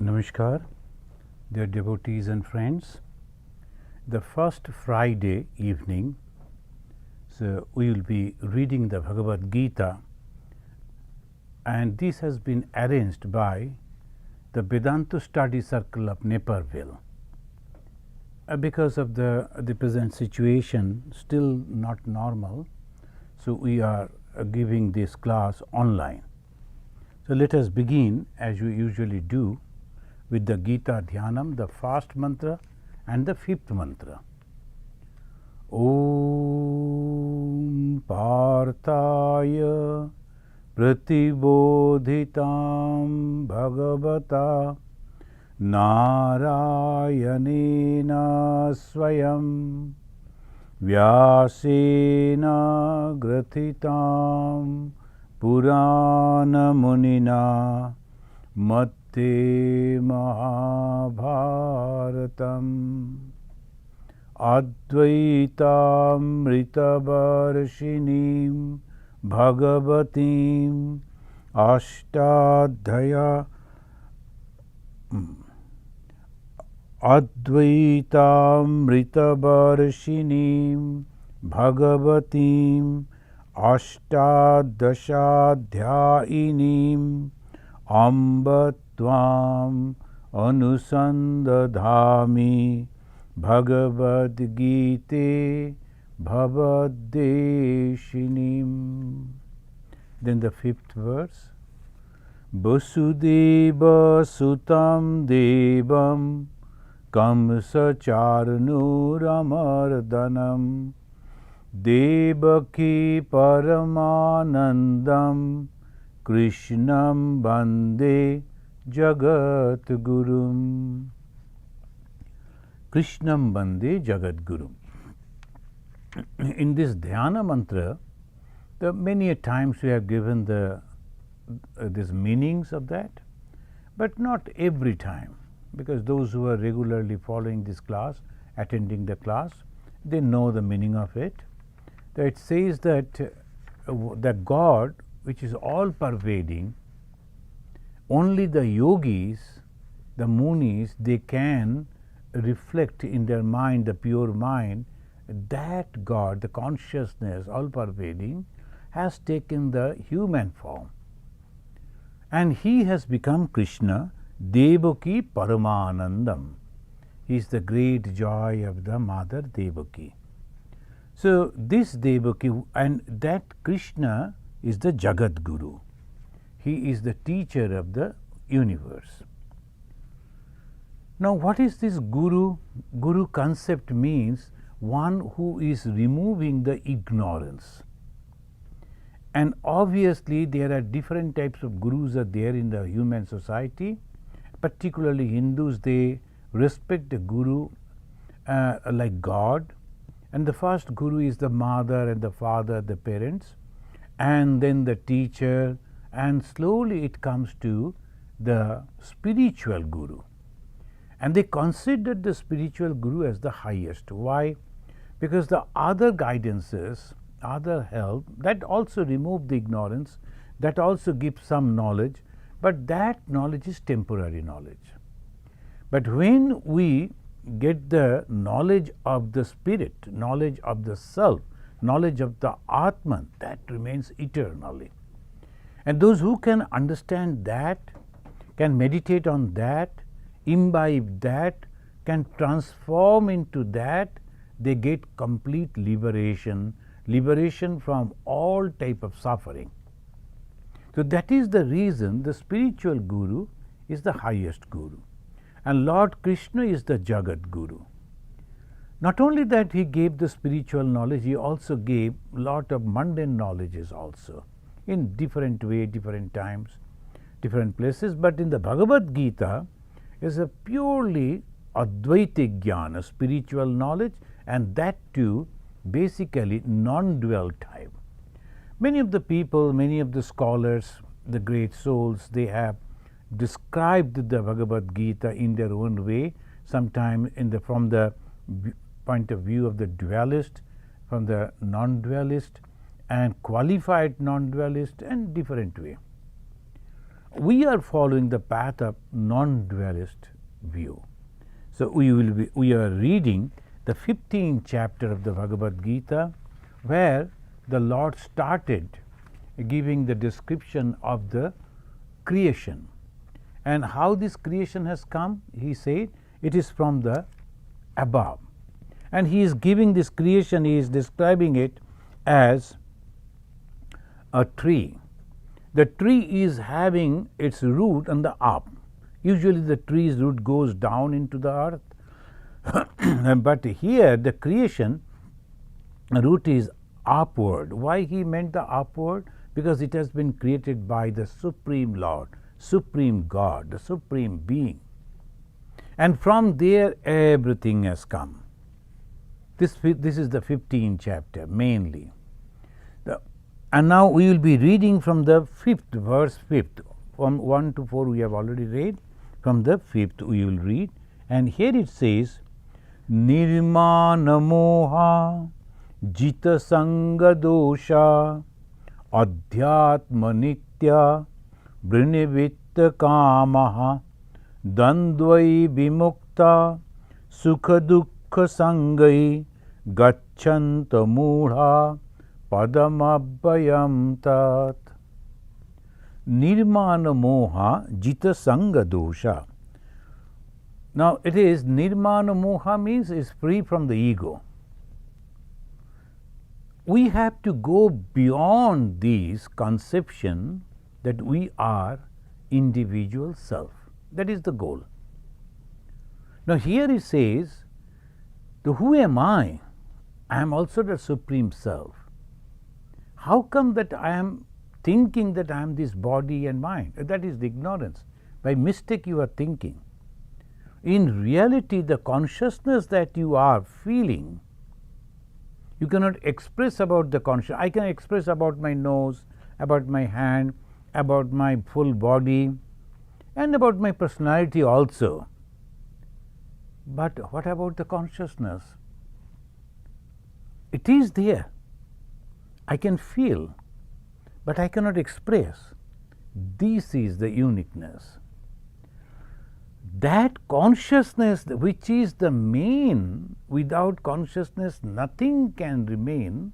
Namaskar, dear devotees and friends. The first Friday evening, so we will be reading the Bhagavad Gita, and this has been arranged by the Vedanta Study Circle of Naperville. Because of the present situation, still not normal, so we are giving this class online. So let us begin as we usually do with the Gita Dhyanam, the first mantra and the fifth mantra. Om Parthaya Pratibodhitam Bhagavata Narayanena Swayam Vyasena Grathitam Purana Munina Matte Mahabharatam Advaitaamritavarashinim Bhagavatim Ashtadhaya Advaitaamritavarashinim Bhagavatim Ashtadashadhyayinim Amba Tvam Anusandadhami Bhagavad Gita Bhavadeshinim. Then the fifth verse. Vasudeva Sutam Devam Kamsa Charnuramardhanam Devaki Paramanandam Krishnam Bande Jagat Gurum. Krishnam Bande Jagat Gurum. In this Dhyana mantra, many a times we have given these meanings of that, but not every time, because those who are regularly following this class, attending the class, they know the meaning of it. It says that the God, which is all pervading, only the yogis, the munis, they can reflect in their mind, the pure mind, that God, the consciousness, all pervading, has taken the human form. And he has become Krishna, Devaki Paramanandam. He is the great joy of the mother Devaki. So this Devaki, and that Krishna is the Jagat Guru. He is the teacher of the universe. Now what is this Guru? Guru concept means one who is removing the ignorance. And obviously there are different types of gurus are there in the human society. Particularly Hindus, they respect the Guru like God. And the first Guru is the mother and the father, the parents, and then the teacher, and slowly it comes to the spiritual Guru. And they consider the spiritual Guru as the highest. Why? Because the other guidances, other help, that also remove the ignorance, that also gives some knowledge, but that knowledge is temporary knowledge. But when we get the knowledge of the spirit, knowledge of the self, knowledge of the Atman, that remains eternally. And those who can understand that, can meditate on that, imbibe that, can transform into that, they get complete liberation, liberation from all type of suffering. So that is the reason the spiritual Guru is the highest Guru. And Lord Krishna is the Jagat Guru. Not only that he gave the spiritual knowledge, he also gave lot of mundane knowledges also, in different way, different times, different places. But in the Bhagavad Gita is a purely Advaitic Jnana, spiritual knowledge, and that too basically non-dual type. Many of the people, many of the scholars, the great souls, they have described the Bhagavad Gita in their own way, sometimes from the point of view of the dualist, from the non-dualist, and qualified non-dualist, and different way. we are following the path of non-dualist view. So we are reading the 15th chapter of the Bhagavad Gita, where the Lord started giving the description of the creation. And how this creation has come, he said, it is from the above. And he is giving this creation, he is describing it as a tree. The tree is having its root on the up. Usually the tree's root goes down into the earth. But here the creation root is upward. Why he meant the upward? Because it has been created by the Supreme Lord, Supreme God, the Supreme Being. And from there everything has come. This is the 15th chapter mainly. And now we will be reading from the 5th verse, 5th. From 1 to 4 we have already read. From the 5th we will read. And here it says, Nirmana moha jita sanga dosha adhyatma nitya brinivitta kamaha dandvai vimukta sukha dukkha sangai gacchanta mudha padamabhayam tat. Nirmana moha jita sanga dosha. Now it is nirmana moha means is free from the ego. We have to go beyond this conception that we are individual self. That is the goal. Now here it says, who am I? I am also the Supreme Self. How come that I am thinking that I am this body and mind? That is the ignorance. By mistake you are thinking. In reality, the consciousness that you are feeling, you cannot express about the consciousness. I can express about my nose, about my hand, about my full body, and about my personality also. But what about the consciousness? It is there. I can feel, but I cannot express. This is the uniqueness. That consciousness, which is the main, without consciousness nothing can remain.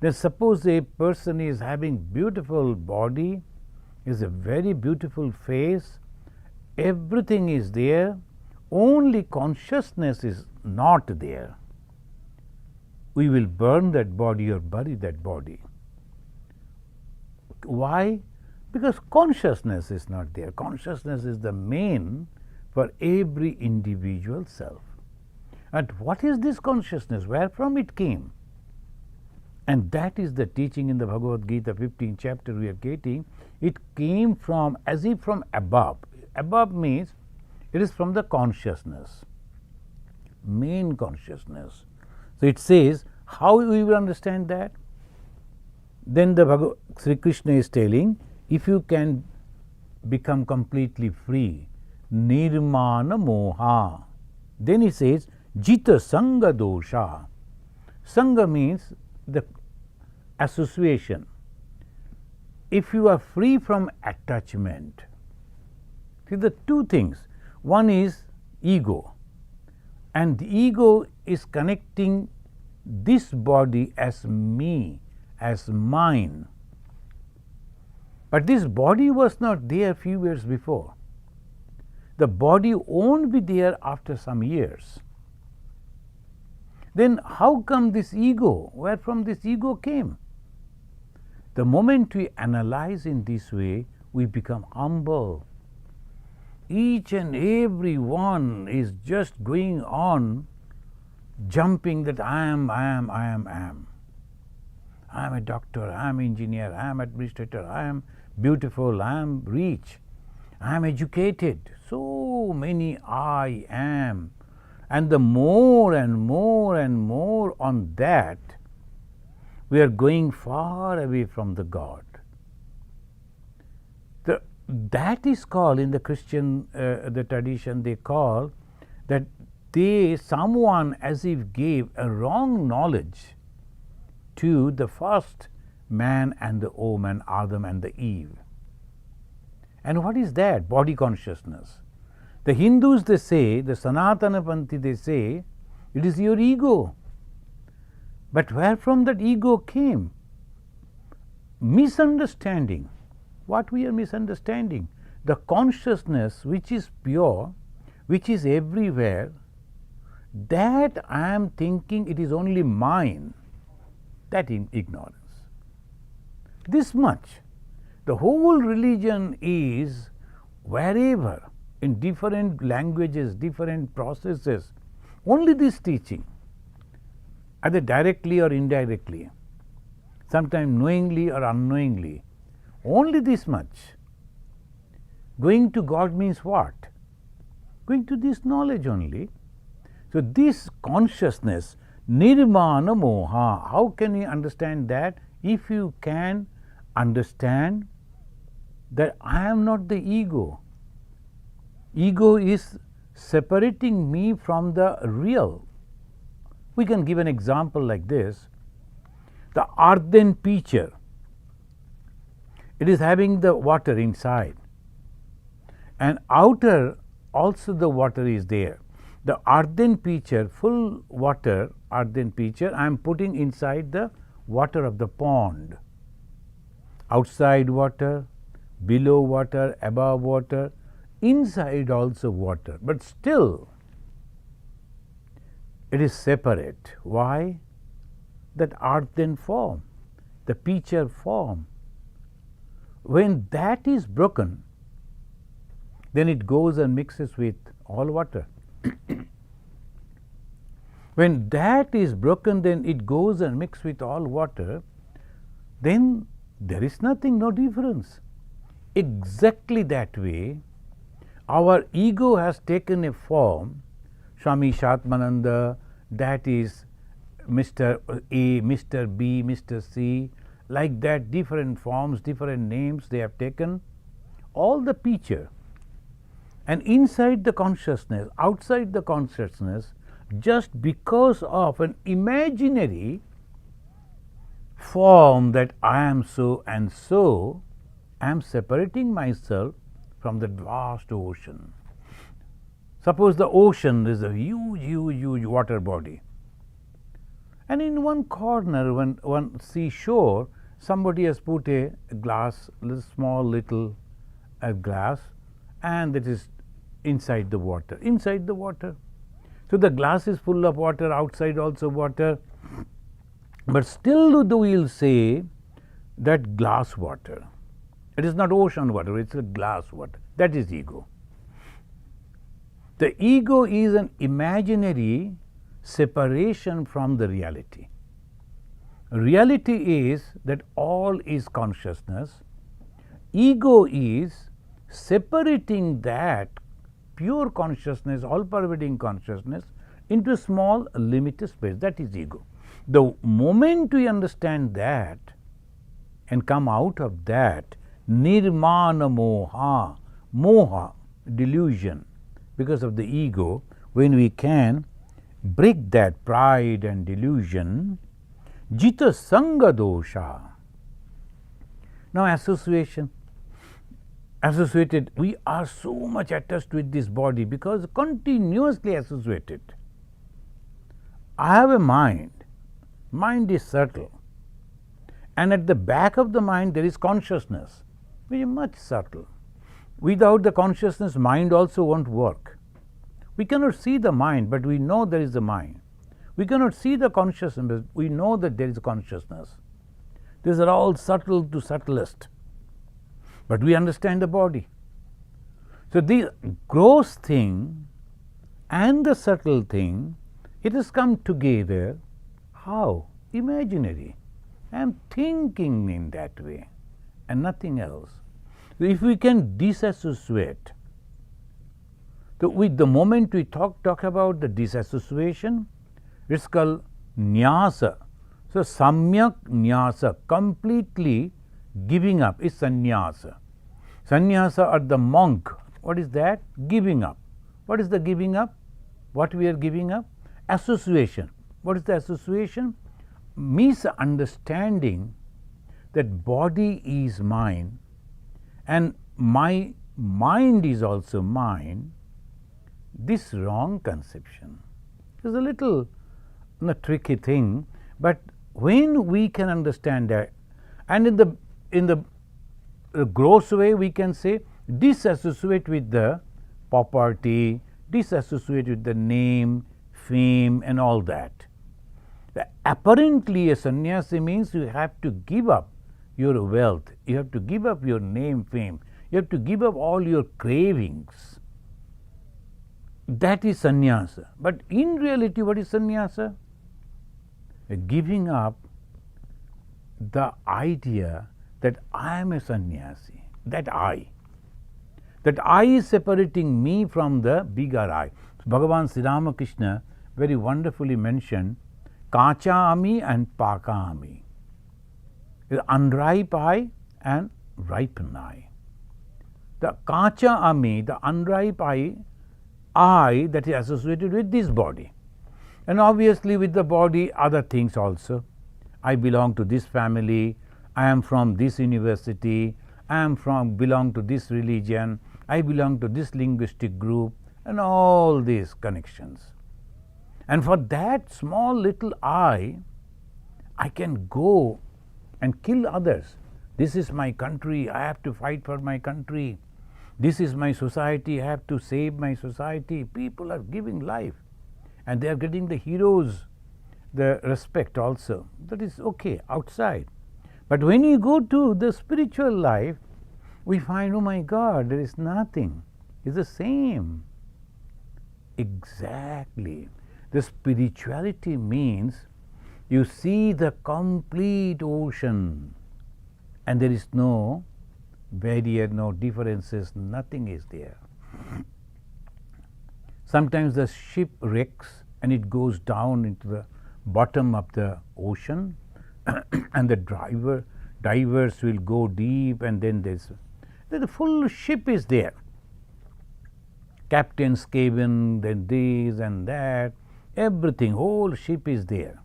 Then suppose a person is having beautiful body, is a very beautiful face, everything is there, only consciousness is not there. We will burn that body or bury that body. Why? Because consciousness is not there. Consciousness is the main for every individual self. And what is this consciousness? Where from it came? And that is the teaching in the Bhagavad Gita 15th chapter we are getting. It came from, as if from above. Above means it is from the consciousness, main consciousness. So it says, how we will understand that? Then the Sri Krishna is telling, if you can become completely free, nirmana moha, then he says, jita sanga dosha. Sanga means the association. If you are free from attachment, see the two things. One is ego, and the ego is connecting this body as me, as mine. But this body was not there few years before. The body won't be there after some years. Then how come this ego? Where from this ego came? The moment we analyze in this way, we become humble. Each and every one is just going on jumping that I am. I am a doctor, I am engineer, I am administrator, I am beautiful, I am rich, I am educated. So many I am. And the more and more and more on that, we are going far away from the God. That is called in the Christian the tradition, they call that someone as if gave a wrong knowledge to the first man and the woman, Adam and the Eve. And what is that? Body consciousness. The Hindus, they say, the Sanatana Panthi, they say, it is your ego. But where from that ego came? Misunderstanding. What we are misunderstanding? The consciousness which is pure, which is everywhere, that I am thinking it is only mine. That is ignorance. This much. The whole religion is wherever, in different languages, different processes, only this teaching, either directly or indirectly, sometimes knowingly or unknowingly, only this much. Going to God means what? Going to this knowledge only. So, this consciousness, nirvana moha, how can you understand that? If you can understand that I am not the ego. Ego is separating me from the real. We can give an example like this. The earthen pitcher, it is having the water inside, and outer also the water is there. The earthen pitcher, full water, earthen pitcher, I am putting inside the water of the pond. Outside water, below water, above water, inside also water, but still it is separate. Why? That earthen form, the pitcher form. When that is broken, then it goes and mixes with all water. When that is broken, then it goes and mixes with all water, then there is nothing, no difference. Exactly that way, our ego has taken a form. Swami Ishatmananda, that is Mr. A, Mr. B, Mr. C, like that, different forms, different names they have taken, all the pitcher. And inside the consciousness, outside the consciousness, just because of an imaginary form that I am so and so, I am separating myself from the vast ocean. Suppose the ocean is a huge water body, and in one corner, one seashore, somebody has put a glass, small little glass, and that is inside the water. Inside the water. So the glass is full of water, outside also water, but still we will say that glass water. It is not ocean water, it is a glass water. That is ego. The ego is an imaginary separation from the reality. Reality is that all is consciousness. Ego is separating that pure consciousness, all pervading consciousness, into a small limited space. That is ego. The moment we understand that and come out of that, nirmana moha, moha, delusion, because of the ego, when we can break that pride and delusion, jita sanga dosha. Now, association. Associated, we are so much attached with this body because continuously associated. I have a mind. Mind is subtle. And at the back of the mind there is consciousness, which is much subtle. Without the consciousness, mind also won't work. We cannot see the mind, but we know there is a mind. We cannot see the consciousness, but we know that there is consciousness. These are all subtle to subtlest. But we understand the body. So, the gross thing and the subtle thing, it has come together. How? Imaginary. I am thinking in that way and nothing else. So, if we can disassociate, so with the moment we talk about the disassociation, it is called nyasa. So, samyak nyasa, completely giving up is sannyasa. Sannyasa or the monk, what is that? Giving up. What is the giving up? What we are giving up? Association. What is the association? Misunderstanding that body is mine and my mind is also mine, this wrong conception is a little tricky thing, but when we can understand that, and in the gross way we can say disassociate with the property, disassociate with the name, fame and all that. Apparently a sannyasi means you have to give up your wealth, you have to give up your name, fame, you have to give up all your cravings. That is sannyasa. But in reality, what is sannyasa? Giving up the idea that I am a sannyasi, that I is separating me from the bigger I. Bhagavan Sri Ramakrishna very wonderfully mentioned Kachami and Pakami. Unripe I and ripen I. The Kachami, the unripe I that is associated with this body. And obviously with the body other things also. I belong to this family, I am from this university, I am belong to this religion, I belong to this linguistic group, and all these connections. And for that small little I can go and kill others. This is my country, I have to fight for my country. This is my society, I have to save my society. People are giving life and they are getting the heroes, the respect also. That is okay outside. But when you go to the spiritual life, we find, oh my God, there is nothing. It's the same. Exactly. The spirituality means you see the complete ocean and there is no barrier, no differences, nothing is there. Sometimes the ship wrecks and it goes down into the bottom of the ocean and the divers will go deep, and then the full ship is there. Captain's cabin, then this and that, everything, whole ship is there.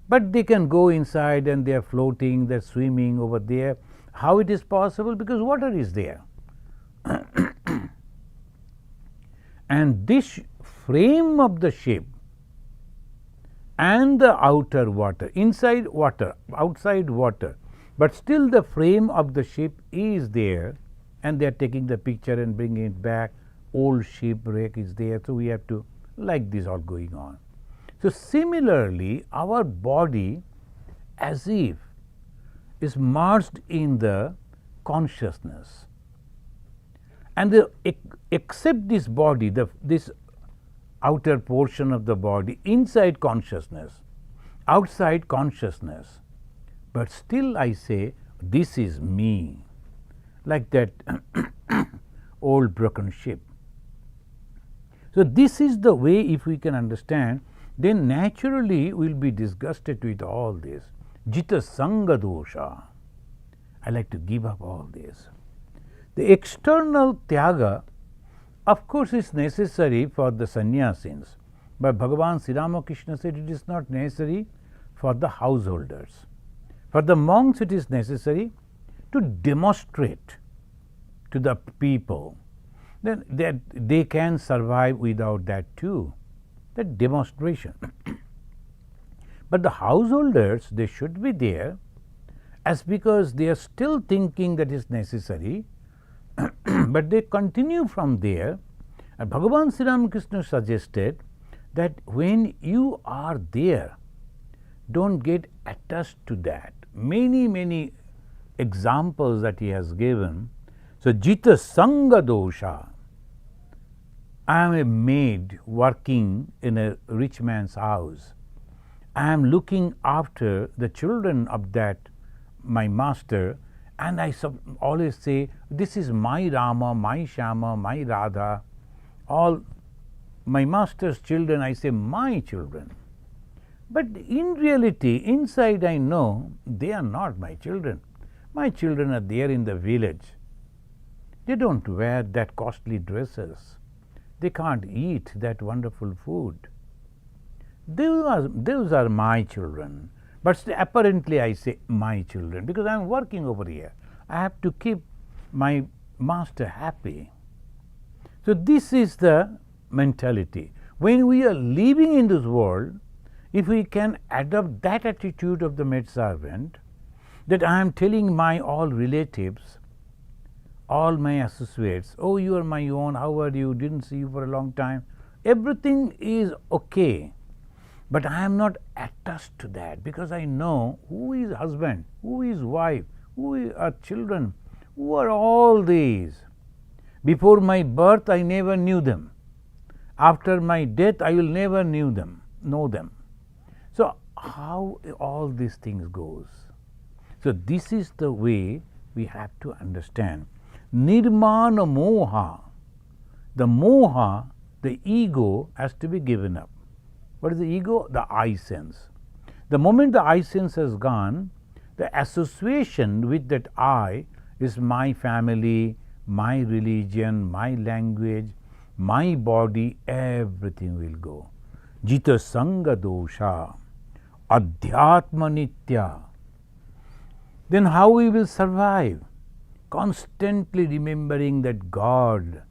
But they can go inside and they are floating, they are swimming over there. How it is possible? Because water is there. And this frame of the ship and the outer water, inside water, outside water, but still the frame of the ship is there, and they are taking the picture and bringing it back. Old shipwreck is there, so we have to like this all going on. So similarly, our body as if is merged in the consciousness, and except this body, this outer portion of the body, inside consciousness, outside consciousness, but still I say this is me, like that old broken ship. So this is the way, if we can understand, then naturally we will be disgusted with all this. Jita Sangha dosha. I like to give up all this. The external tyaga, of course, is necessary for the sannyasins, but Bhagavan Sri Ramakrishna said it is not necessary for the householders. For the monks it is necessary to demonstrate to the people. Then they can survive without that too, that demonstration. But the householders, they should be there, as because they are still thinking that is necessary, but they continue from there. And Bhagavan Sri Ramakrishna suggested that when you are there, don't get attached to that. Many examples that he has given. So, Jita Sangha dosha. I am a maid working in a rich man's house. I am looking after the children of that, my master, and I always say, this is my Rama, my Shama, my Radha, all my master's children, I say my children. But in reality, inside I know they are not my children. My children are there in the village. They don't wear that costly dresses. They can't eat that wonderful food. Those are my children. But apparently I say my children because I am working over here. I have to keep my master happy. So this is the mentality. When we are living in this world, if we can adopt that attitude of the maidservant, that I am telling my all relatives, all my associates, oh, you are my own, how are you, didn't see you for a long time, everything is okay. But I am not attached to that, because I know who is husband, who is wife, who are children, who are all these. Before my birth I never knew them. After my death I will never know them. So how all these things goes? So this is the way we have to understand. Nirmana moha. The moha, the ego, has to be given up. What is the ego? The I sense. The moment the I sense has gone, the association with that I is my family, my religion, my language, my body, everything will go. Jita sanga dosha, adhyatma nitya. Then how we will survive? Constantly remembering that God,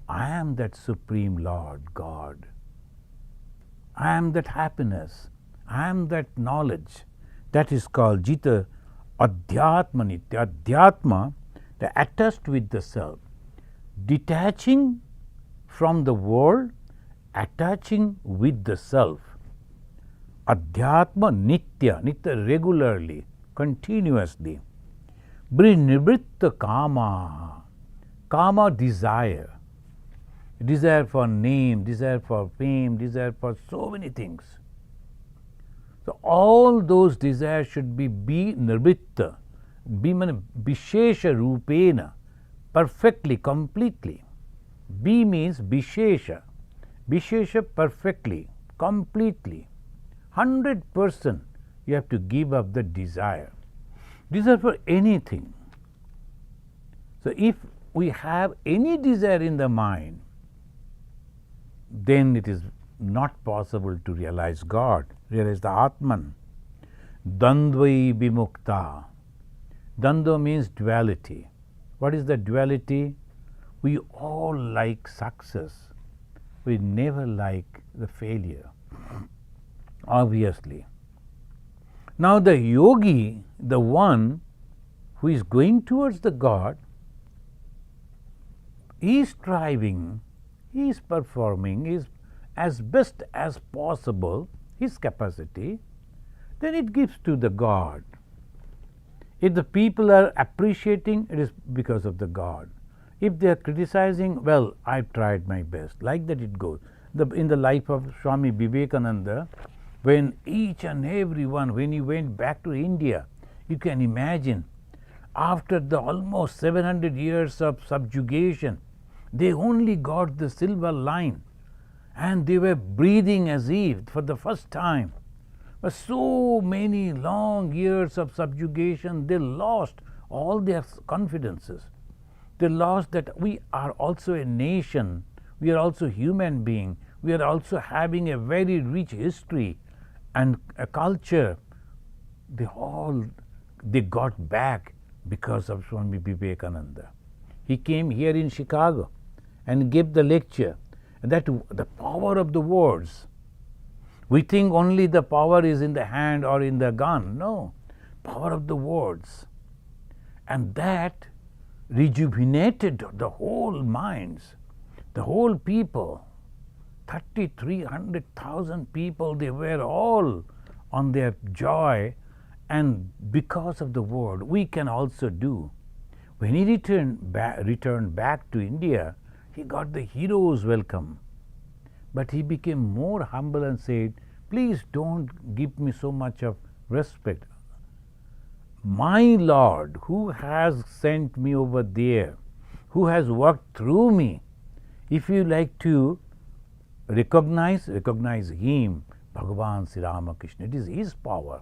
I am that Supreme Lord, God. I am that happiness. I am that knowledge. That is called Jita Adhyatma Nitya. Adhyatma, the attached with the self. Detaching from the world, attaching with the self. Adhyatma Nitya, Nitya regularly, continuously. Nivritta Kama. Kama, desire. Desire for name, desire for fame, desire for so many things. So all those desires should be nirvitta, vishesha rupena, perfectly, completely. Be means vishesha. Vishesha perfectly, completely. 100% you have to give up the desire. Desire for anything. So if we have any desire in the mind, then it is not possible to realize God, realize the Atman. Dandvai vimukta. Dandva means duality. What is the duality? We all like success. We never like the failure, obviously. Now the yogi, the one who is going towards the God, he is striving, he is performing, he is as best as possible his capacity, then it gives to the God. If the people are appreciating, it is because of the God. If they are criticizing, well, I tried my best. Like that it goes. In the life of Swami Vivekananda, when each and every one, when he went back to India, you can imagine, after the almost 700 years of subjugation, they only got the silver line, and they were breathing as if for the first time. But so many long years of subjugation, they lost all their confidences. They lost that we are also a nation, we are also human being, we are also having a very rich history and a culture. They got back because of Swami Vivekananda. He came here in Chicago and gave the lecture. And that the power of the words. We think only the power is in the hand or in the gun. No, power of the words. And that rejuvenated the whole minds, the whole people. 300,000 people, they were all on their joy. And because of the word, we can also do. When he returned back to India, he got the hero's welcome. But he became more humble and said, please don't give me so much of respect. My Lord, who has sent me over there, who has worked through me, if you like to recognize him, Bhagavan Sri Ramakrishna. It is his power.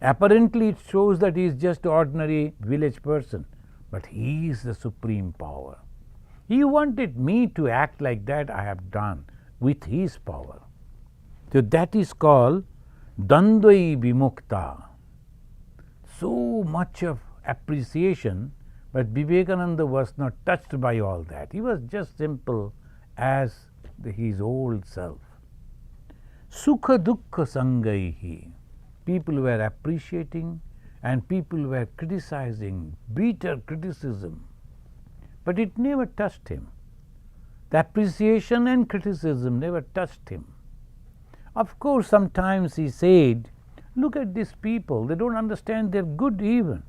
Apparently it shows that he is just an ordinary village person, but he is the supreme power. He wanted me to act like that, I have done with his power. So that is called Dandvai Vimukta. So much of appreciation But Vivekananda was not touched by all that. He was just simple as his old self. Sukha dukkha sangaihi. People were appreciating and people were criticizing, bitter criticism. But it never touched him. The appreciation and criticism never touched him. Of course, sometimes he said, look at these people, they don't understand, they're good even.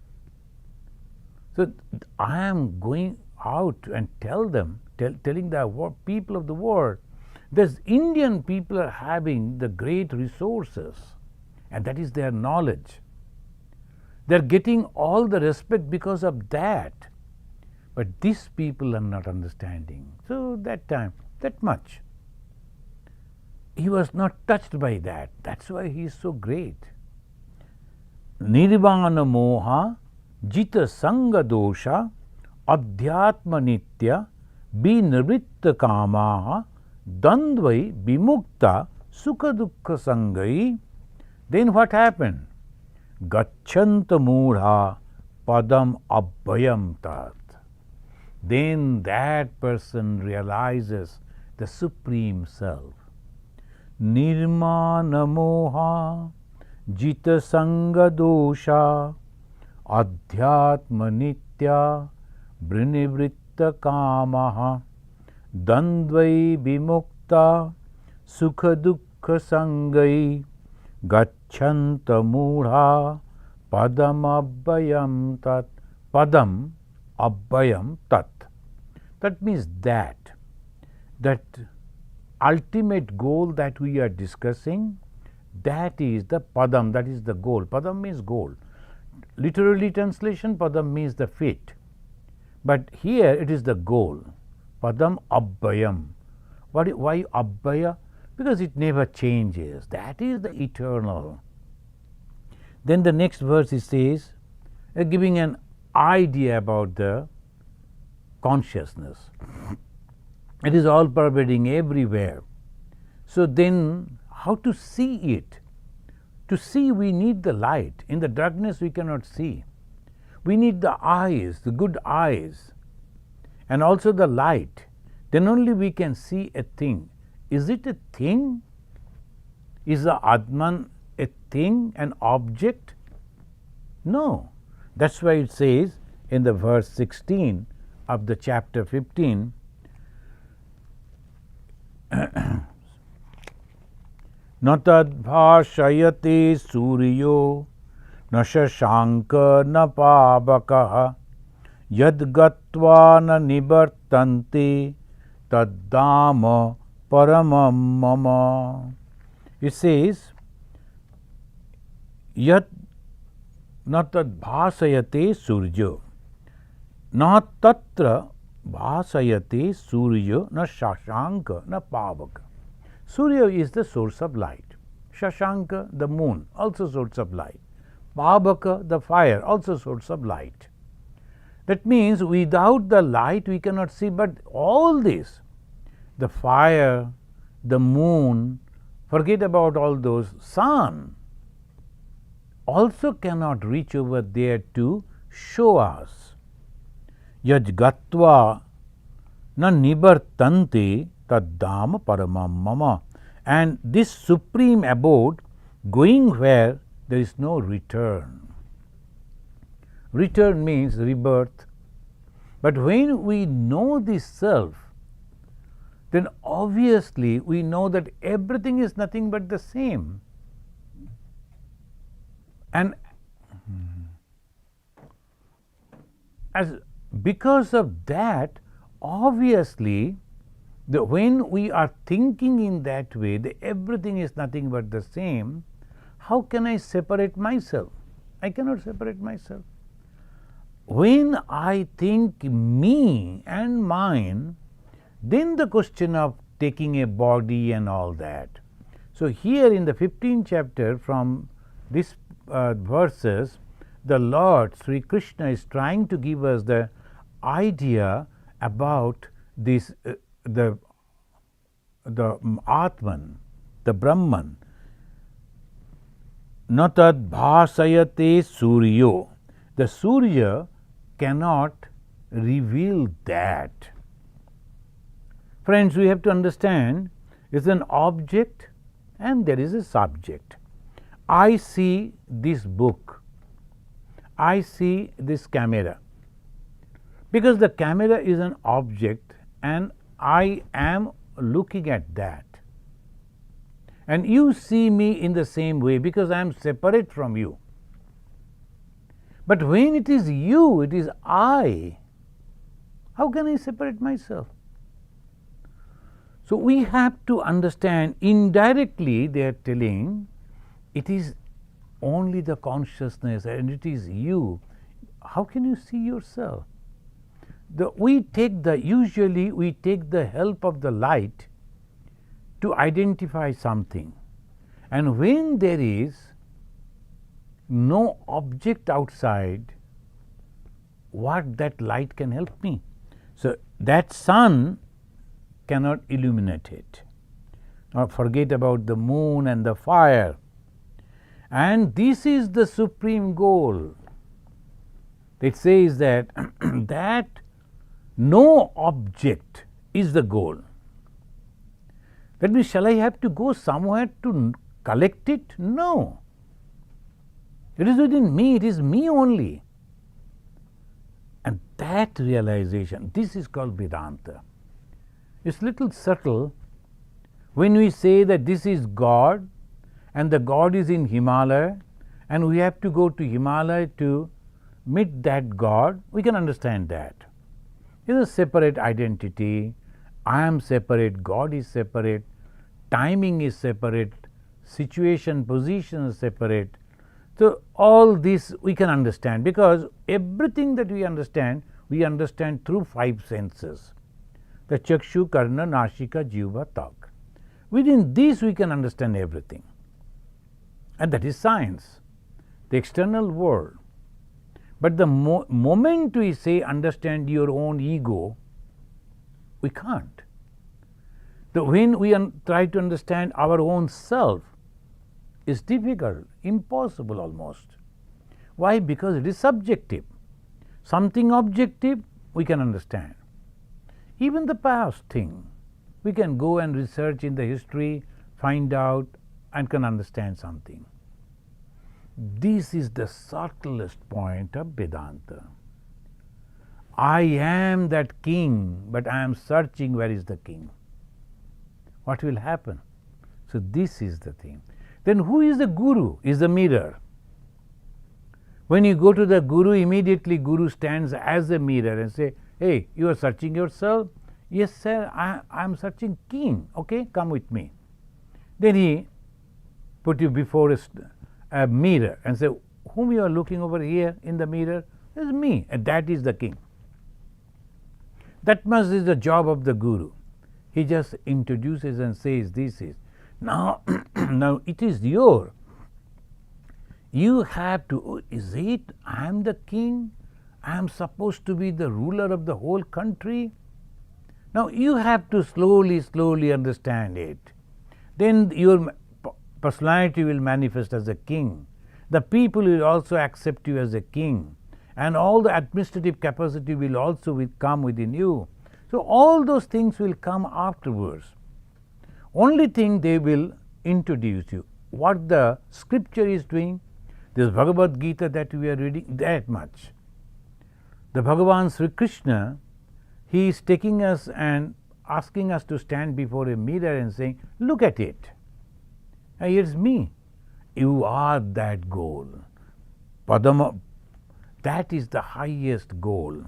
So I am going out and telling the people of the world, this Indian people are having the great resources, and that is their knowledge. They're getting all the respect because of that. But these people are not understanding. So that time, that much. He was not touched by that. That's why he is so great. Nirvana moha jita sanga dosha adhyatma nitya binavritta kamaha dandvai bimukta sukha dukkha sangai. Then what happened? Gacchanta mudha padam abhayam tat. Then that person realizes the Supreme Self. Nirmana moha jita sanga dosha adhyatma nitya brinivritta kamaha dandvai bimukta sukha dukkha sangai gacchanta mudha padam abhayam tat. Padam abhayam tat. That means that ultimate goal that we are discussing, that is the padam, that is the goal. Padam means goal. Literally translation, padam means the feet. But here it is the goal. Padam abhayam. Why abhaya? Because it never changes. That is the eternal. Then the next verse it says, giving an idea about the consciousness. It is all pervading everywhere. So then, how to see it? To see, we need the light. In the darkness, we cannot see. We need the eyes, the good eyes, and also the light. Then only we can see a thing. Is it a thing? Is the Atman a thing, an object? No. That's why it says in the verse 16 of the chapter 15, na tad bhashayate suryo na shashanka na pavakaha yad gatva na nibartante tad dhamma paramam mama. It says, yad na tad bhasayate suryo na tatra bhasayate suryo na shashanka na pavaka. Surya is the source of light. Shashanka, the moon, also source of light. Pavaka, the fire, also source of light. That means without the light we cannot see, but all this, the fire, the moon, forget about all those, sun, also cannot reach over there to show us. Yaj gatva na nibartante taddhama paramam mama. And this supreme abode, going where there is no return. Return means rebirth. But when we know this self, then obviously we know that everything is nothing but the same. And because of that, obviously, when we are thinking in that way, everything is nothing but the same, how can I separate myself? I cannot separate myself. When I think me and mine, then the question of taking a body and all that. So here in the 15th chapter, from this verses, the Lord Sri Krishna is trying to give us the idea about this, the Atman, the Brahman. Natad bhasayate suryo. The Surya cannot reveal that. Friends, we have to understand it's an object and there is a subject. I see this book. I see this camera. Because the camera is an object and I am looking at that. And you see me in the same way because I am separate from you. But when it is you, it is I, how can I separate myself? So we have to understand, indirectly they are telling, it is only the consciousness and it is you. How can you see yourself? Usually we take the help of the light to identify something. And when there is no object outside, what that light can help me? So that sun cannot illuminate it. Now forget about the moon and the fire. And this is the supreme goal. It says that that no object is the goal. That means, shall I have to go somewhere to collect it? No. It is within me, it is me only. And that realization, this is called Vedanta. It's little subtle when we say that this is God and the God is in Himalaya and we have to go to Himalaya to meet that God, we can understand that. It is a separate identity. I am separate, God is separate, timing is separate, situation, position is separate. So all this we can understand because everything that we understand through five senses. The Chakshu, Karna, Nashika, Jiva, Tok. Within this we can understand everything. And that is science, the external world. But the moment we say understand your own ego, we can't. When we try to understand our own self, it's difficult, impossible almost. Why? Because it is subjective. Something objective we can understand. Even the past thing, we can go and research in the history, find out and can understand something. This is the subtlest point of Vedanta. I am that king, but I am searching where is the king. What will happen? So this is the thing. Then who is the guru? Is the mirror. When you go to the guru, immediately guru stands as a mirror and say, hey, you are searching yourself? Yes, sir, I am searching king. Okay, come with me. Then he put you before a mirror and say, whom you are looking over here in the mirror? Is me, and that is the king. That much is the job of the guru. He just introduces and says, this is. Now, now it is your. You have to, oh, is it? I am the king? I am supposed to be the ruler of the whole country? Now you have to slowly understand it. Then your personality will manifest as a king. The people will also accept you as a king. And all the administrative capacity will also come within you. So all those things will come afterwards. Only thing they will introduce you. What the scripture is doing, this Bhagavad Gita that we are reading, that much. The Bhagavan Sri Krishna, he is taking us and asking us to stand before a mirror and saying, look at it. Here's me. You are that goal. Padama, that is the highest goal.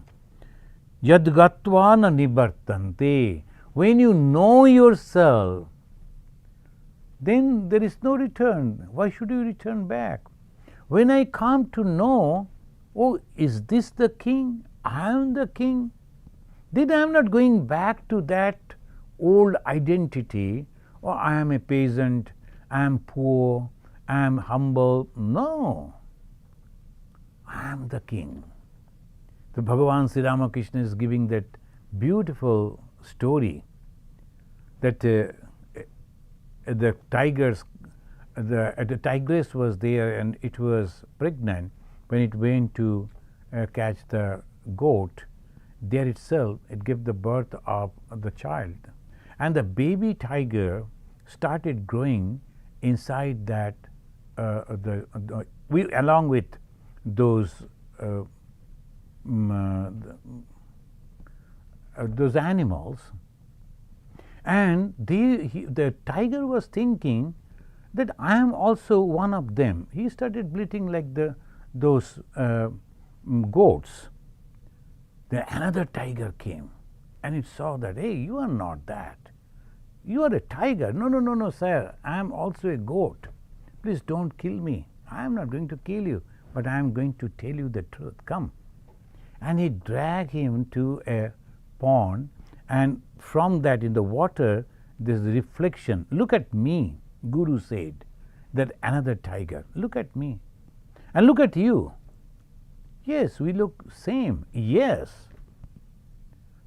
Yad gatva na nibartante. When you know yourself, then there is no return. Why should you return back? When I come to know, oh, is this the king? I am the king. Then I am not going back to that old identity. Oh, I am a peasant, I am poor, I am humble. No. I am the king. The Bhagavan Sri Ramakrishna is giving that beautiful story that the tigress was there and it was pregnant when it went to catch the goat, there itself it gave the birth of the child. And the baby tiger started growing inside that, along with those those animals. And the tiger was thinking that I am also one of them. He started bleating like those goats. Then another tiger came and it saw that, hey, you are not that. You are a tiger. No, no, no, no, sir. I am also a goat. Please don't kill me. I am not going to kill you, but I am going to tell you the truth. Come. And he dragged him to a pond, and from that, in the water, there's a reflection. Look at me, Guru said, that another tiger. Look at me. And look at you. Yes, we look same. Yes.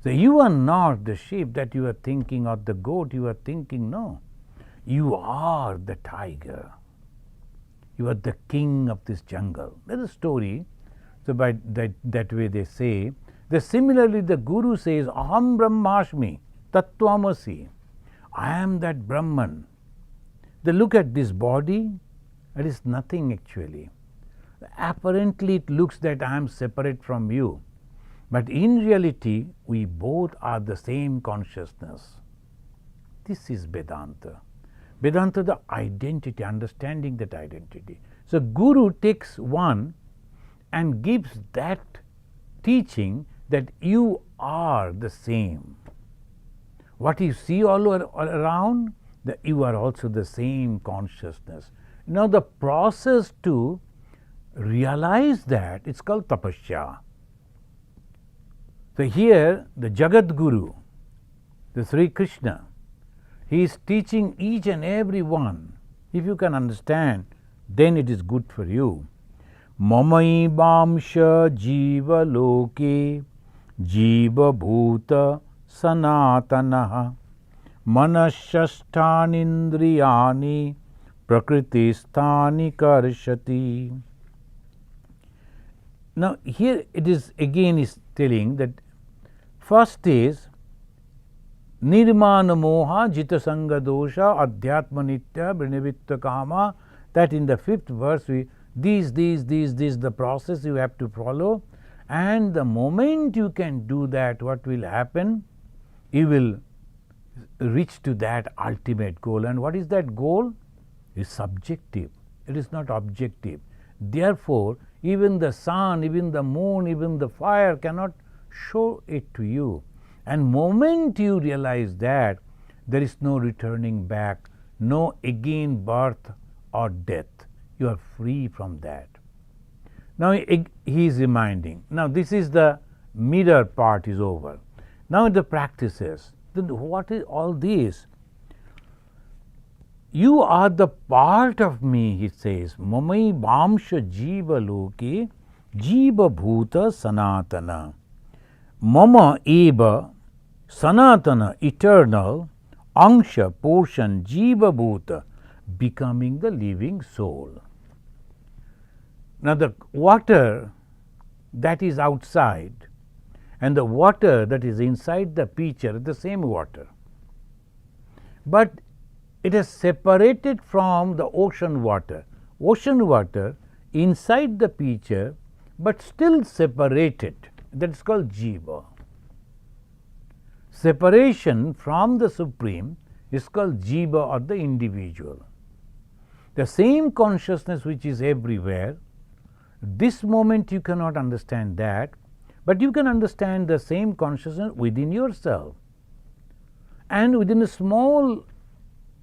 So you are not the sheep that you are thinking, or the goat you are thinking. No. You are the tiger. You are the king of this jungle. That's a story. So by that way they say. That similarly the Guru says, Aham Brahmasmi Tattvamasi. I am that Brahman. They look at this body, it is nothing actually. Apparently it looks that I am separate from you. But in reality, we both are the same consciousness. This is Vedanta. Vedanta, the identity, understanding that identity. So Guru takes one and gives that teaching that you are the same. What you see all around, that you are also the same consciousness. Now the process to realize that, it's called tapasya. So here the Jagat Guru, the Sri Krishna, he is teaching each and every one. If you can understand, then it is good for you. Mamai Bamsha Jiva Loke Jiva Bhuta Sanatanaha Manashashtanindriyani Prakritisthani Karshati. Now here it is again is telling that first is Nirmana Moha Jita Sangha Dosha Adhyatma Nitya Brinivitta Kama. That in the 5th verse these the process you have to follow, and the moment you can do that, what will happen? You will reach to that ultimate goal. And what is that goal? It is subjective. It is not objective. Therefore, even the sun, even the moon, even the fire cannot show it to you. And moment you realize that, there is no returning back, no again birth or death. You are free from that. Now he is reminding. Now this is the mirror part is over. Now the practices. Then what is all this? You are the part of me, he says. Mamai Bamsha Jiva Loke Jiva Bhuta Sanatana. Mama Eva Sanatana, eternal, Angsha, portion, Jiva Bhuta, becoming the living soul. Now the water that is outside and the water that is inside the pitcher is the same water. But it is separated from the ocean water. Ocean water inside the pitcher, but still separated. That is called Jiva. Separation from the Supreme is called Jiva, or the individual. The same consciousness which is everywhere. This moment you cannot understand that, but you can understand the same consciousness within yourself. And within a small,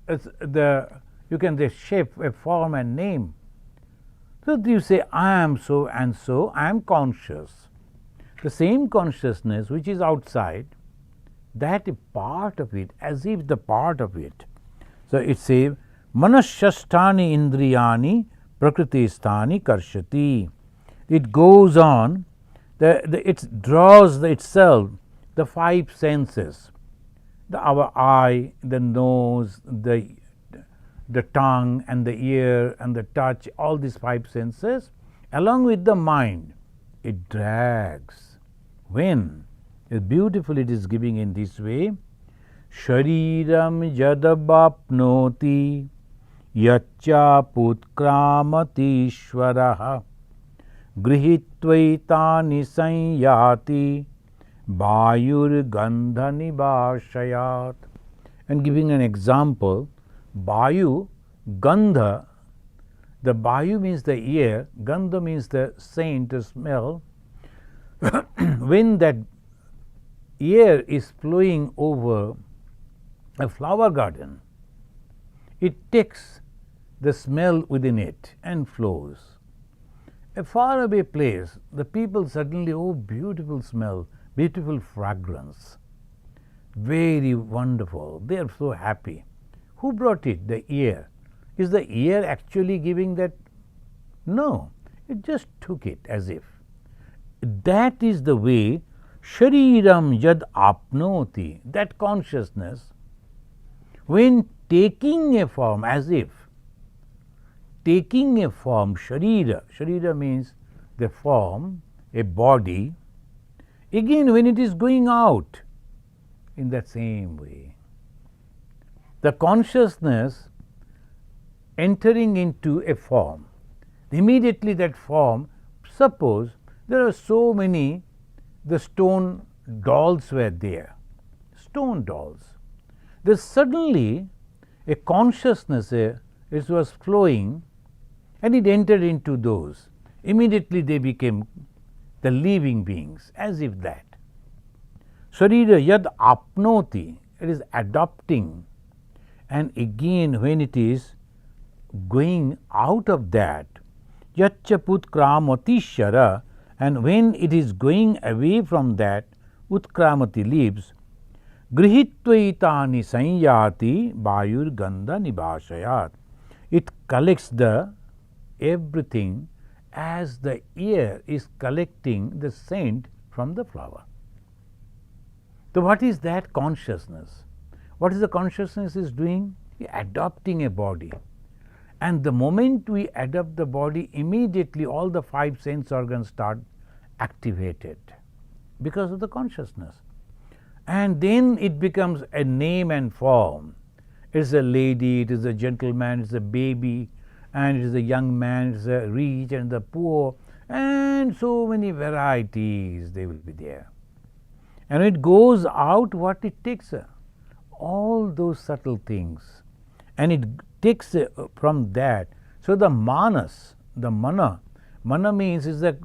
you can say shape, a form and name. So you say, I am so and so, I am conscious. The same consciousness which is outside, that is part of it, as if the part of it. So it says, Manashasthani Indriyani Prakritisthani Karshati. It goes on, it draws itself the 5 senses, our eye, the nose, the tongue and the ear and the touch, all these 5 senses, along with the mind. It drags. When? It's beautiful, it is giving in this way. Shariram jadabapnoti yaccha putkramati ishvaraha grihitvaitani sanyati Vayur Gandha Nibashayat. And giving an example, Vayu, Gandha, the Vayu means the air, Gandha means the scent, the smell. When that air is flowing over a flower garden, it takes the smell within it and flows. A faraway place, the people suddenly, oh, beautiful smell, beautiful fragrance, very wonderful. They are so happy. Who brought it? The air. Is the air actually giving that? No, it just took it as if. That is the way Shariram Jad Apnoti, that consciousness, when taking a form, as if taking a form, Sharira means the form, a body. Again, when it is going out, in that same way, the consciousness entering into a form, immediately that form, suppose there are so many, the stone dolls were there, stone dolls. There suddenly a consciousness, it was flowing, and it entered into those. Immediately they became the living beings, as if that. Sharira yad apnoti, it is adopting, and again when it is going out of that, yaccha putkramati shara, and when it is going away from that, utkramati leaves, grihitvaitani sanyati vayur gandha nibashayat. It collects the everything as the air is collecting the scent from the flower. So what is that consciousness? What is the consciousness is doing? Adopting a body. And the moment we adopt the body, immediately all the five sense organs start activated because of the consciousness. And then it becomes a name and form. It is a lady, it is a gentleman, it is a baby, and it is a young man, it is a rich and the poor, and so many varieties they will be there. And it goes out, what it takes? All those subtle things, and it takes from that. So the manas, the mana means is a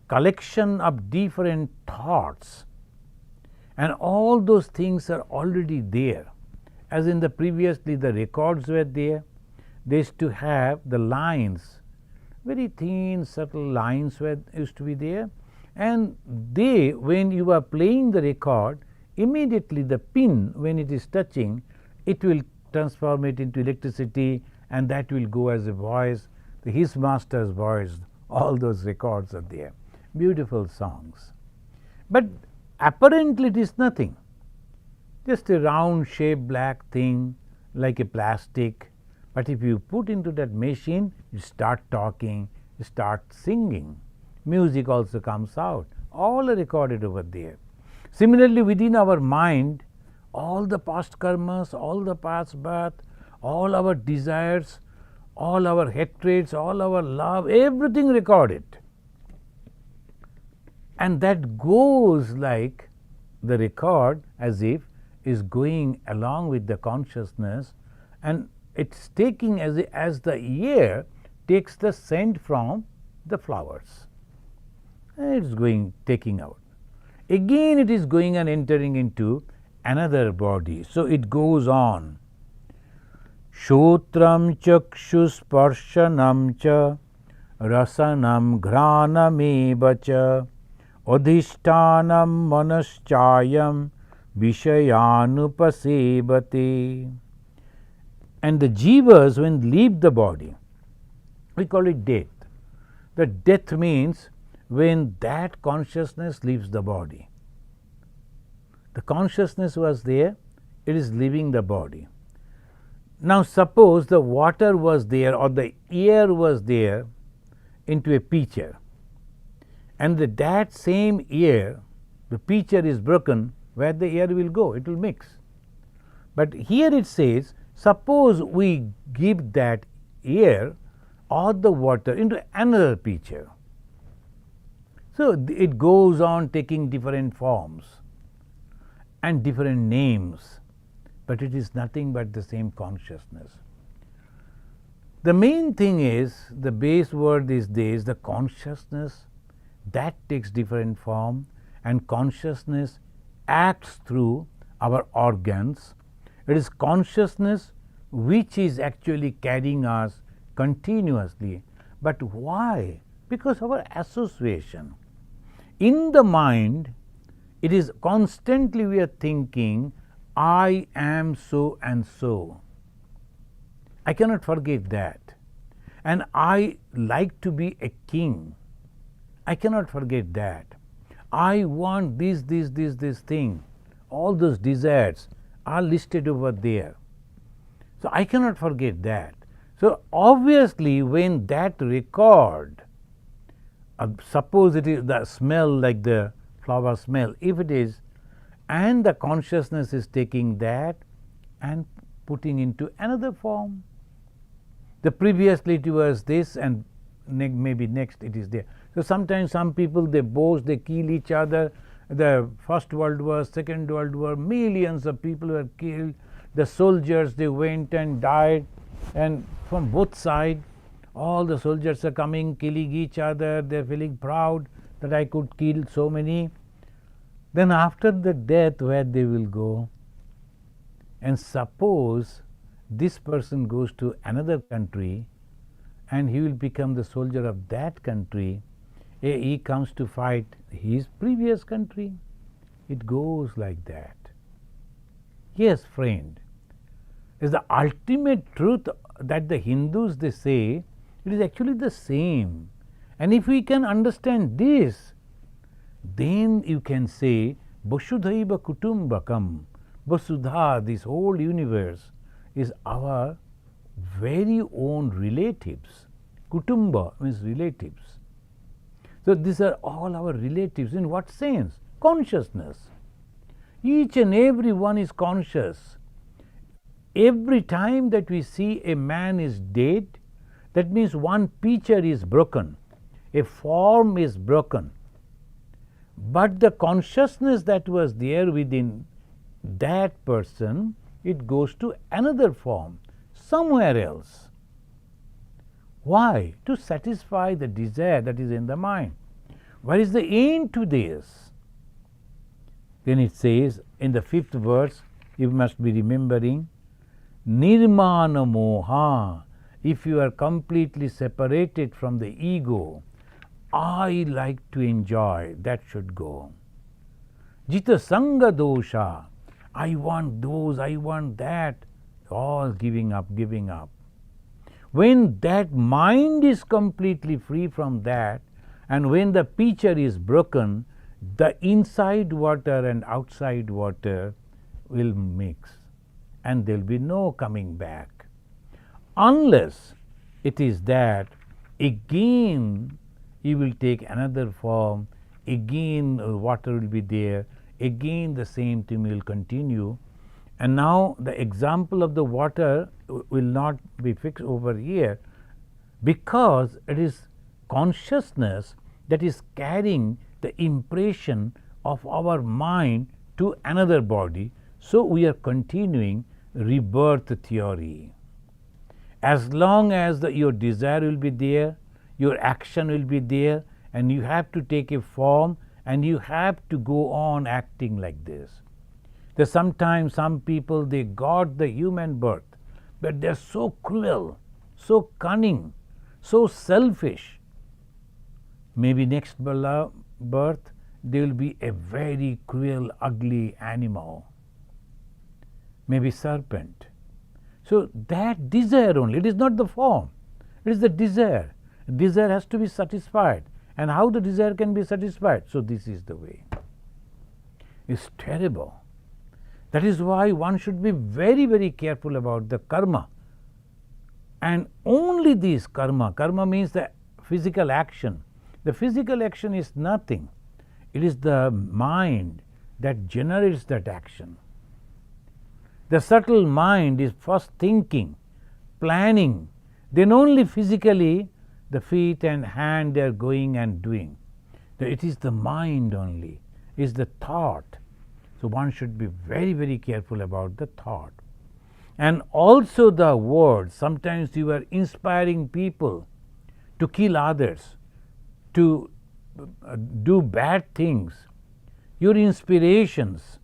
collection of different thoughts, and all those things are already there. As in the previously the records were there, they used to have the lines, very thin subtle lines used to be there, and they, when you are playing the record, immediately the pin, when it is touching, it will transform it into electricity, and that will go as a voice, his master's voice. All those records are there, beautiful songs. But apparently it is nothing, just a round shaped black thing like a plastic. But if you put into that machine, you start talking, you start singing, music also comes out, all are recorded over there. Similarly, within our mind, all the past karmas, all the past birth, all our desires, all our hatreds, all our love, everything recorded. And that goes like the record, as if is going along with the consciousness, and it's taking as the air takes the scent from the flowers. It's going, taking out. Again it is going and entering into another body. So it goes on. Shotram chakshus parshanam cha rasanam ghranam cha adhishtanam manaschayam vishayanupasebate. And the jivas, when leave the body, we call it death. The death means when that consciousness leaves the body. The consciousness was there, it is leaving the body. Now suppose the water was there or the air was there into a pitcher, and that same air the pitcher is broken, where the air will go? It will mix. But here it says, suppose we give that air or the water into another pitcher. So it goes on taking different forms and different names, but it is nothing but the same consciousness. The main thing is, the base word these days, the consciousness, that takes different form, and consciousness acts through our organs. It is consciousness which is actually carrying us continuously. But why? Because of our association. In the mind, it is constantly we are thinking, I am so and so. I cannot forget that. And I like to be a king. I cannot forget that. I want this thing. All those desires are listed over there. So I cannot forget that. So obviously when that record, suppose it is the smell, like the flower smell, if it is, and the consciousness is taking that and putting into another form. The previously it was this, and maybe next it is there. So sometimes some people, they boast, they kill each other. The First World War, Second World War, millions of people were killed. The soldiers, they went and died, and from both sides, all the soldiers are coming, killing each other. They are feeling proud that I could kill so many. Then after the death, where they will go? And suppose this person goes to another country and he will become the soldier of that country. He comes to fight his previous country. It goes like that. Yes, friend, is the ultimate truth that the Hindus, they say, it is actually the same. And if we can understand this, then you can say, Vasudhaiva Kutumbakam, Vasudha, this whole universe, is our very own relatives. Kutumba means relatives. So these are all our relatives. In what sense? Consciousness. Each and every one is conscious. Every time that we see a man is dead, that means one picture is broken, a form is broken. But the consciousness that was there within that person, it goes to another form, somewhere else. Why? To satisfy the desire that is in the mind. What is the end to this? Then it says in the 5th verse, you must be remembering, Nirmana Moha. If you are completely separated from the ego, I like to enjoy, that should go. Jita Sangha Dosha. I want those, I want that. All giving up, giving up. When that mind is completely free from that, and when the pitcher is broken, the inside water and outside water will mix, and there will be no coming back. Unless it is that again you will take another form, again water will be there, again the same thing will continue. And now the example of the water will not be fixed over here, because it is consciousness that is carrying the impression of our mind to another body. So we are continuing rebirth theory. As long as your desire will be there, your action will be there, and you have to take a form, and you have to go on acting like this. There's sometimes some people, they got the human birth, but they're so cruel, so cunning, so selfish. Maybe next birth, they will be a very cruel, ugly animal, maybe serpent. So that desire only, it is not the form, it is the desire. Desire has to be satisfied. And how the desire can be satisfied? So this is the way. It's terrible. That is why one should be very, very careful about the karma. And only this karma means the physical action. The physical action is nothing. It is the mind that generates that action. The subtle mind is first thinking, planning, then only physically the feet and hand they are going and doing. It is the mind only, is the thought. So one should be very, very careful about the thought. And also the words. Sometimes you are inspiring people to kill others, to do bad things. Your inspirations,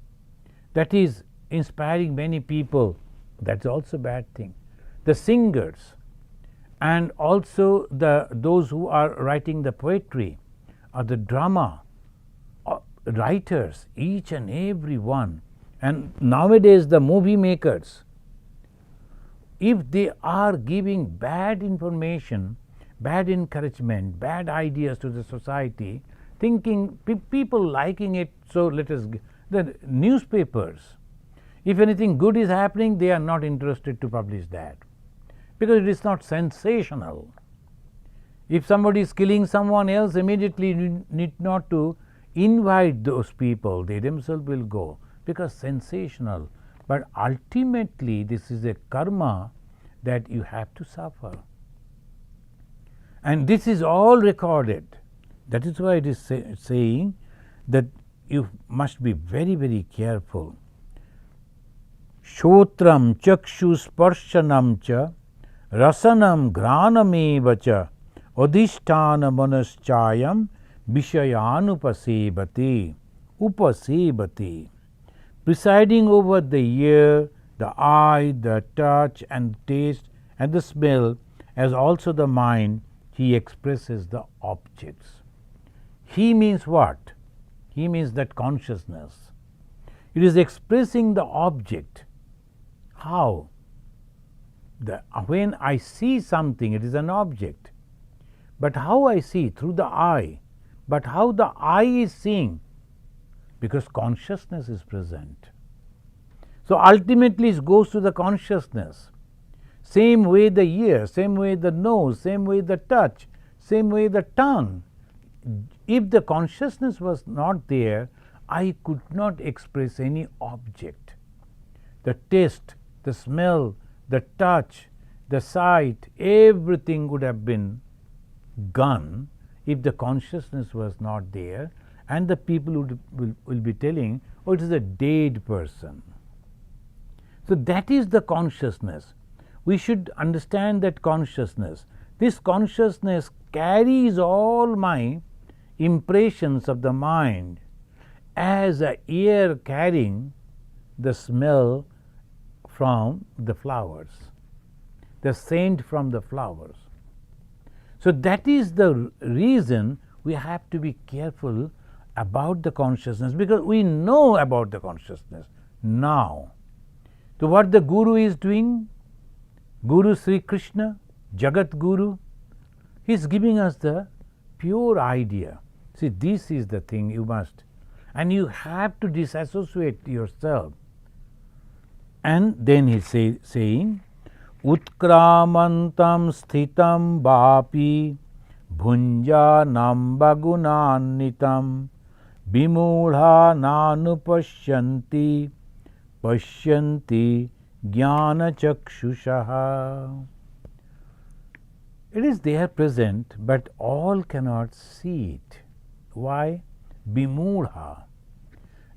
that is inspiring many people, that's also a bad thing. The singers and also those who are writing the poetry or the drama writers, each and every one, and nowadays the movie makers, if they are giving bad information, bad encouragement, bad ideas to the society, thinking people liking it, so let us the newspapers, if anything good is happening, they are not interested to publish that because it is not sensational. If somebody is killing someone else, immediately you need not to invite those people, they themselves will go because sensational. But ultimately this is a karma that you have to suffer, and this is all recorded. That is why it is saying that you must be very, very careful. Shotram chakshu sparshanam cha rasanam granameva cha adhisthana manaschayam vishayanupasebati upasebati. Presiding over the ear, the eye, the touch and taste and the smell, as also the mind, he expresses the objects. He means what? He means that consciousness. It is expressing the object. How? When I see something, it is an object. But how I see? Through the eye. But how the eye is seeing? Because consciousness is present. So ultimately it goes to the consciousness. Same way the ear, same way the nose, same way the touch, same way the tongue. If the consciousness was not there, I could not express any object. The taste, the smell, the touch, the sight, everything would have been gone if the consciousness was not there, and the people will be telling, oh, it is a dead person. So that is the consciousnness. We should understand that consciousness. This consciousness carries all my impressions of the mind as a ear carrying the smell from the flowers, the scent from the flowers. So that is the reason we have to be careful about the consciousness, because we know about the consciousness now. So what the Guru is doing, Guru Sri Krishna, Jagat Guru, he is giving us the pure idea. See, this is the thing you must, and you have to disassociate yourself. And then he is saying, Utkramantam sthitam vapi bhunjanam bagunanitam vimudha nanupashyanti pashyanti jnana chakshushaha. It is there present, but all cannot see it. Why? Vimudha.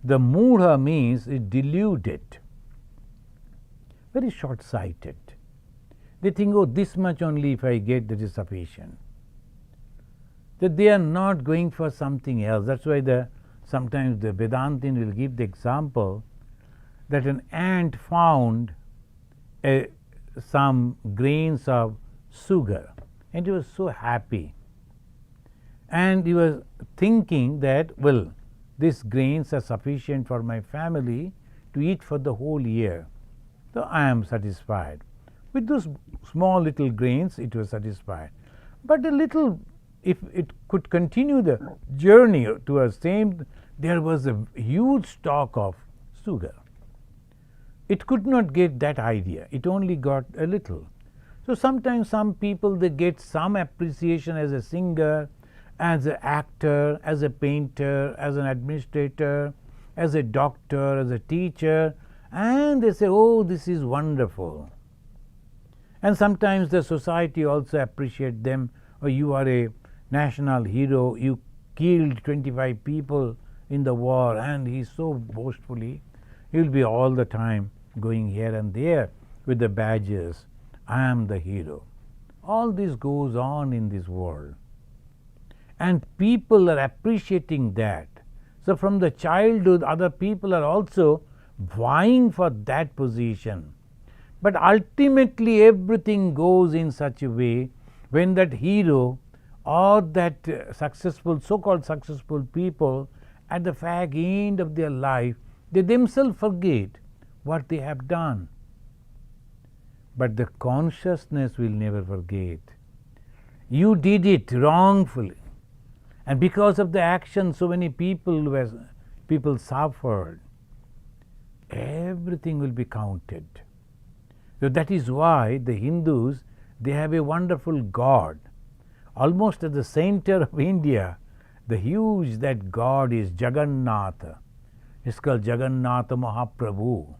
The mudha means it deluded, very short-sighted. They think, oh, this much only if I get, that is sufficient. That they are not going for something else. That's why sometimes the Vedantin will give the example that an ant found some grains of sugar, and he was so happy. And he was thinking that, well, these grains are sufficient for my family to eat for the whole year. So I am satisfied. With those small little grains, it was satisfied. But a little, if it could continue the journey towards same, there was a huge stock of sugar. It could not get that idea. It only got a little. So sometimes some people, they get some appreciation as a singer, as an actor, as a painter, as an administrator, as a doctor, as a teacher, and they say, oh, this is wonderful. And sometimes the society also appreciate them. Oh, you are a national hero, you killed 25 people in the war, and he's so boastfully, he'll be all the time going here and there with the badges. I am the hero. All this goes on in this world. And people are appreciating that. So from the childhood, other people are also vying for that position. But ultimately everything goes in such a way when that hero or that successful, so-called successful people, at the fag end of their life, they themselves forget what they have done. But the consciousness will never forget. You did it wrongfully. And because of the action, so many people suffered. Everything will be counted. So that is why the Hindus, they have a wonderful God. Almost at the center of India, the huge that God is Jagannatha. It's called Jagannatha Mahaprabhu.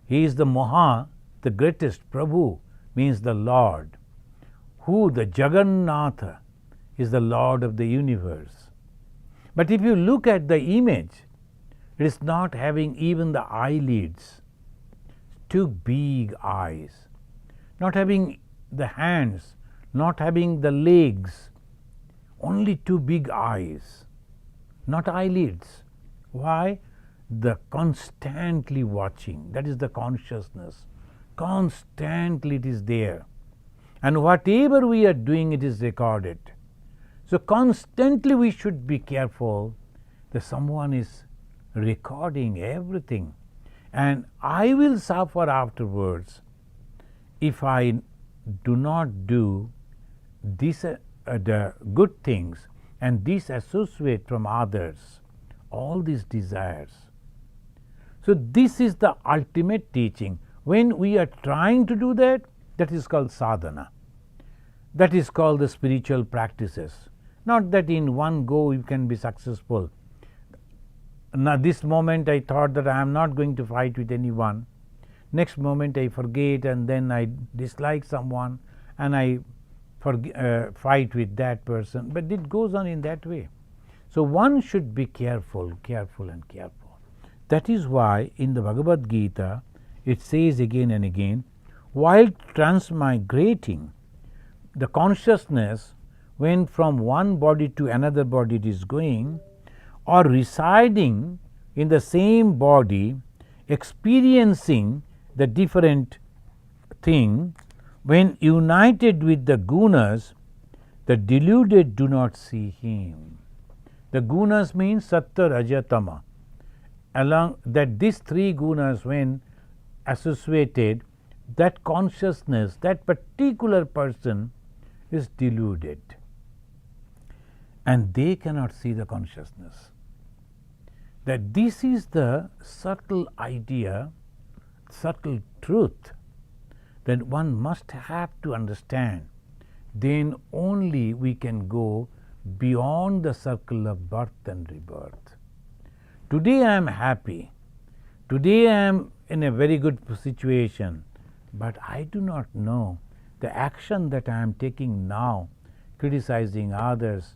He is the Maha, the greatest. Prabhu means the Lord. Who? The Jagannatha is the Lord of the universe. But if you look at the image, it is not having even the eyelids, two big eyes, not having the hands, not having the legs, only two big eyes, not eyelids. Why? The constantly watching, that is the consciousness. Constantly it is there. And whatever we are doing, it is recorded. So constantly we should be careful that someone is recording everything. And I will suffer afterwards if I do not do this, the good things and disassociate from others, all these desires. So this is the ultimate teaching. When we are trying to do that, that is called sadhana. That is called the spiritual practices. Not that in one go you can be successful. Now this moment I thought that I am not going to fight with anyone. Next moment I forget, and then I dislike someone and I fight with that person. But it goes on in that way. So one should be careful, careful and careful. That is why in the Bhagavad Gita it says again and again, while transmigrating, the consciousness, when from one body to another body it is going, or residing in the same body, experiencing the different thing, when united with the gunas, the deluded do not see him. The gunas means sattva, raja, tama. Along that these three gunas, when associated, that consciousness, that particular person is deluded. And they cannot see the consciousness. That this is the subtle idea, subtle truth that one must have to understand. Then only we can go beyond the circle of birth and rebirth. Today I am happy. Today I am in a very good situation. But I do not know the action that I am taking now, criticizing others,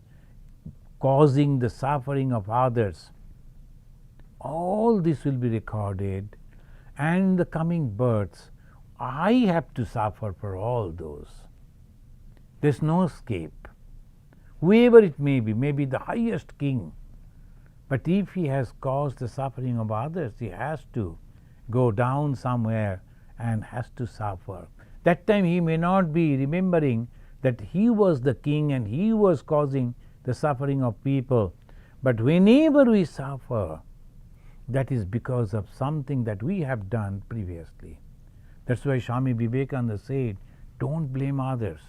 causing the suffering of others. All this will be recorded, and in the coming births, I have to suffer for all those. There is no escape. Whoever it may be the highest king, but if he has caused the suffering of others, he has to go down somewhere and has to suffer. That time he may not be remembering that he was the king and he was causing the suffering of people. But whenever we suffer, that is because of something that we have done previously. That's why Swami Vivekananda said, don't blame others.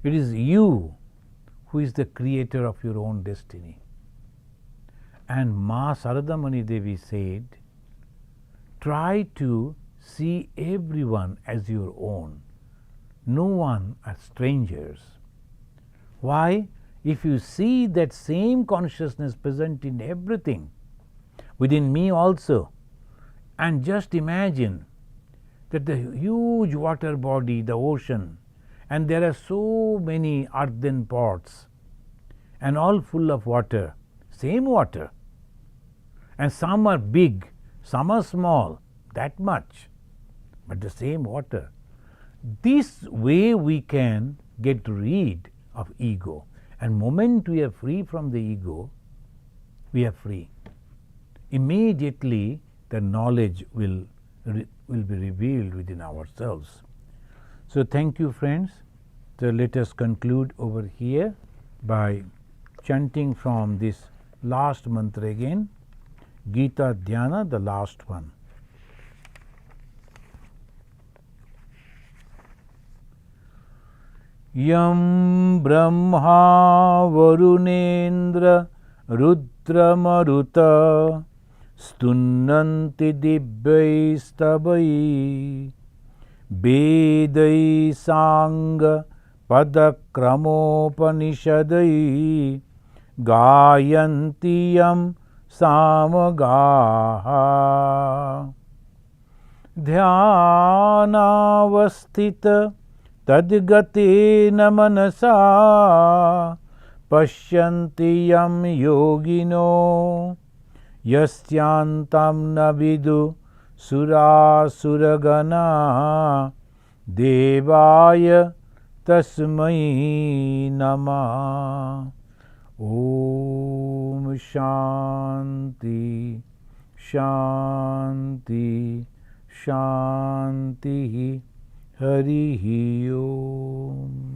It is you who is the creator of your own destiny. And Ma Sarada Muni Devi said, try to see everyone as your own, no one as strangers. Why? if you see that same consciousness present in everything, within me also, and just imagine that the huge water body, the ocean, and there are so many earthen pots, and all full of water, same water, and some are big, some are small, that much, but the same water. This way we can get rid of ego, and moment we are free from the ego, we are free. Immediately the knowledge will be revealed within ourselves. So thank you, friends. So let us conclude over here by chanting from this last mantra again, Gita Dhyana, the last one. Yam Brahma Varunendra Rudra Maruta Stunnanti Dibbai Stabai Vedai Sangha Padakramopanishadai Gayantiyam Samagaha Dhyanavasthita Tadgatena Manasa Pashyanti Yam Yogino Yastyantam Navidu Surasuragana Devaya Tasmai Namah. Om Shanti Shanti Shanti Harihi Om.